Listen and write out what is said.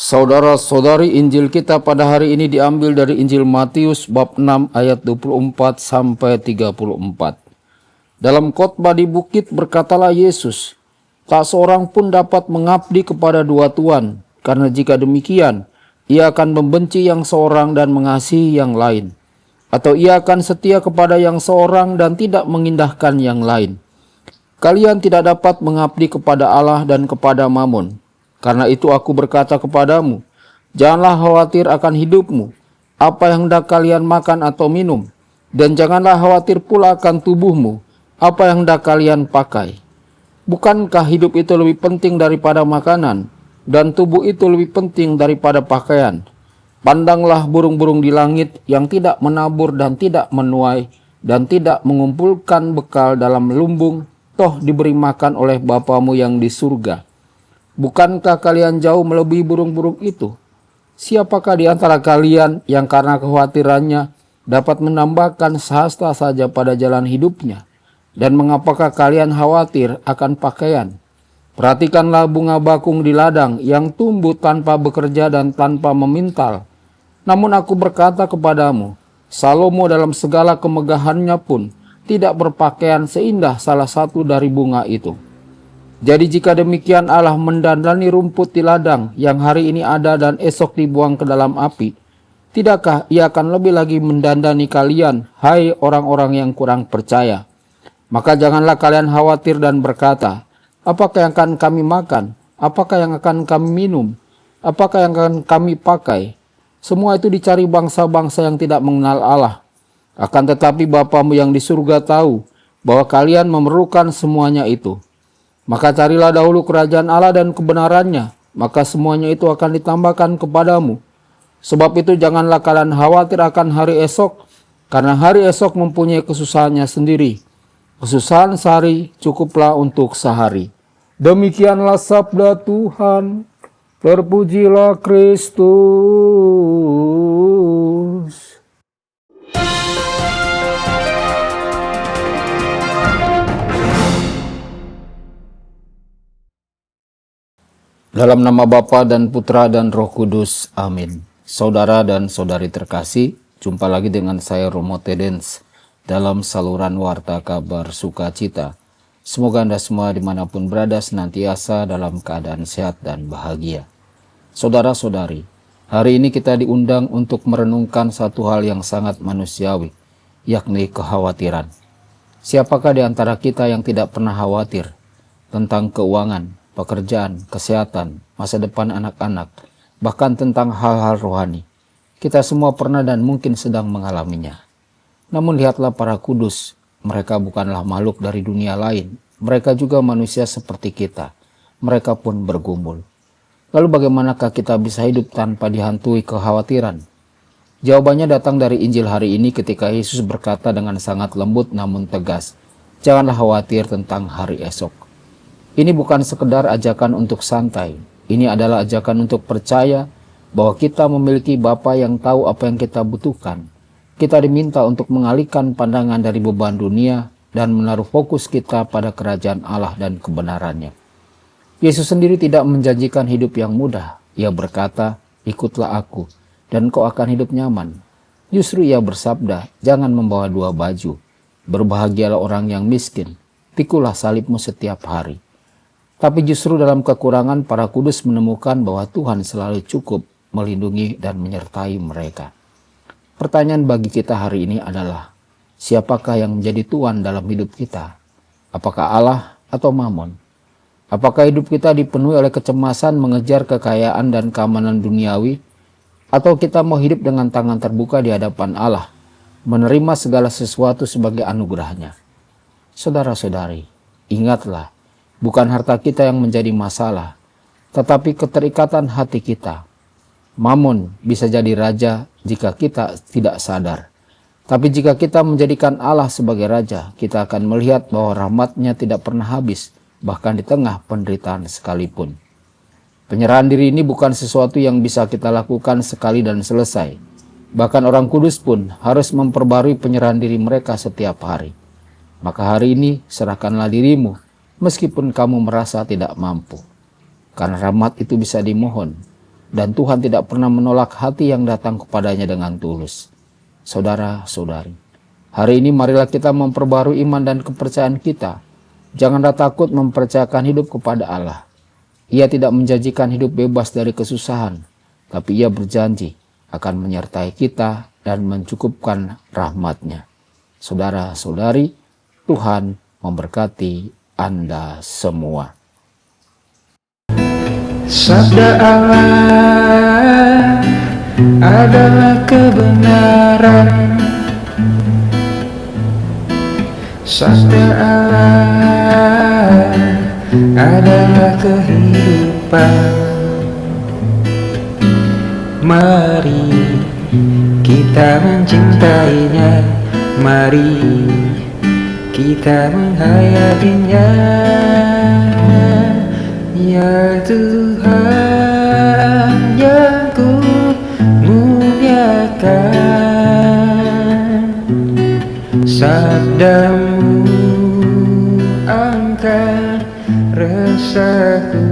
Saudara-saudari, Injil kita pada hari ini diambil dari Injil Matius bab 6 ayat 24 sampai 34. Dalam khotbah di bukit berkatalah Yesus, "Tak seorang pun dapat mengabdi kepada dua tuan, karena jika demikian, ia akan membenci yang seorang dan mengasihi yang lain. Atau ia akan setia kepada yang seorang dan tidak mengindahkan yang lain. Kalian tidak dapat mengabdi kepada Allah dan kepada Mammon. Karena itu aku berkata kepadamu, janganlah khawatir akan hidupmu, apa yang hendak kalian makan atau minum, dan janganlah khawatir pula akan tubuhmu, apa yang hendak kalian pakai. Bukankah hidup itu lebih penting daripada makanan, dan tubuh itu lebih penting daripada pakaian? Pandanglah burung-burung di langit yang tidak menabur dan tidak menuai, dan tidak mengumpulkan bekal dalam lumbung, toh diberi makan oleh Bapamu yang di surga. Bukankah kalian jauh melebihi burung-burung itu? Siapakah di antara kalian yang karena kekhawatirannya dapat menambahkan sehasta saja pada jalan hidupnya? Dan mengapakah kalian khawatir akan pakaian? Perhatikanlah bunga bakung di ladang yang tumbuh tanpa bekerja dan tanpa memintal. Namun aku berkata kepadamu, Salomo dalam segala kemegahannya pun tidak berpakaian seindah salah satu dari bunga itu. Jadi jika demikian Allah mendandani rumput di ladang yang hari ini ada dan esok dibuang ke dalam api, tidakkah ia akan lebih lagi mendandani kalian, hai orang-orang yang kurang percaya? Maka janganlah kalian khawatir dan berkata, apakah yang akan kami makan? Apakah yang akan kami minum? Apakah yang akan kami pakai? Semua itu dicari bangsa-bangsa yang tidak mengenal Allah. Akan tetapi Bapamu yang di surga tahu bahwa kalian memerlukan semuanya itu. Maka carilah dahulu kerajaan Allah dan kebenarannya, maka semuanya itu akan ditambahkan kepadamu. Sebab itu janganlah kalian khawatir akan hari esok, karena hari esok mempunyai kesusahannya sendiri. Kesusahan sehari cukuplah untuk sehari. Demikianlah sabda Tuhan. Terpujilah Kristus. Dalam nama Bapa dan Putra dan Roh Kudus. Amin. Saudara dan saudari terkasih, jumpa lagi dengan saya Romo Tedens dalam saluran Warta Kabar Sukacita. Semoga Anda semua dimanapun berada senantiasa dalam keadaan sehat dan bahagia. Saudara-saudari, hari ini kita diundang untuk merenungkan satu hal yang sangat manusiawi, yakni kekhawatiran. Siapakah di antara kita yang tidak pernah khawatir tentang keuangan, pekerjaan, kesehatan, masa depan anak-anak, bahkan tentang hal-hal rohani? Kita semua pernah dan mungkin sedang mengalaminya. Namun lihatlah para kudus, mereka bukanlah makhluk dari dunia lain. Mereka juga manusia seperti kita. Mereka pun bergumul. Lalu bagaimanakah kita bisa hidup tanpa dihantui kekhawatiran? Jawabannya datang dari Injil hari ini ketika Yesus berkata dengan sangat lembut namun tegas, janganlah khawatir tentang hari esok. Ini bukan sekedar ajakan untuk santai. Ini adalah ajakan untuk percaya bahwa kita memiliki Bapa yang tahu apa yang kita butuhkan. Kita diminta untuk mengalihkan pandangan dari beban dunia dan menaruh fokus kita pada kerajaan Allah dan kebenarannya. Yesus sendiri tidak menjanjikan hidup yang mudah. Ia berkata, ikutlah aku, dan kau akan hidup nyaman. Justru ia bersabda, jangan membawa dua baju. Berbahagialah orang yang miskin. Pikulah salibmu setiap hari. Tapi justru dalam kekurangan para kudus menemukan bahwa Tuhan selalu cukup melindungi dan menyertai mereka. Pertanyaan bagi kita hari ini adalah, siapakah yang menjadi Tuhan dalam hidup kita? Apakah Allah atau Mammon? Apakah hidup kita dipenuhi oleh kecemasan mengejar kekayaan dan keamanan duniawi? Atau kita mau hidup dengan tangan terbuka di hadapan Allah, menerima segala sesuatu sebagai anugerahnya? Saudara-saudari, ingatlah, bukan harta kita yang menjadi masalah, tetapi keterikatan hati kita. Mammon bisa jadi raja jika kita tidak sadar. Tapi jika kita menjadikan Allah sebagai raja, kita akan melihat bahwa rahmat-Nya tidak pernah habis, bahkan di tengah penderitaan sekalipun. Penyerahan diri ini bukan sesuatu yang bisa kita lakukan sekali dan selesai. Bahkan orang kudus pun harus memperbarui penyerahan diri mereka setiap hari. Maka hari ini serahkanlah dirimu, meskipun kamu merasa tidak mampu. Karena rahmat itu bisa dimohon. dan Tuhan tidak pernah menolak hati yang datang kepadanya dengan tulus. Saudara-saudari, hari ini marilah kita memperbarui iman dan kepercayaan kita. Janganlah takut mempercayakan hidup kepada Allah. Ia tidak menjanjikan hidup bebas dari kesusahan, tapi Ia berjanji akan menyertai kita dan mencukupkan rahmat-Nya. Saudara-saudari, Tuhan memberkati Anda semua. Sabda Allah adalah kebenaran. Sabda Allah adalah kehidupan. Mari kita mencintainya, mari kita menghayatinya. Ya Tuhan yang ku muliakan, sabdamu angkat resahku.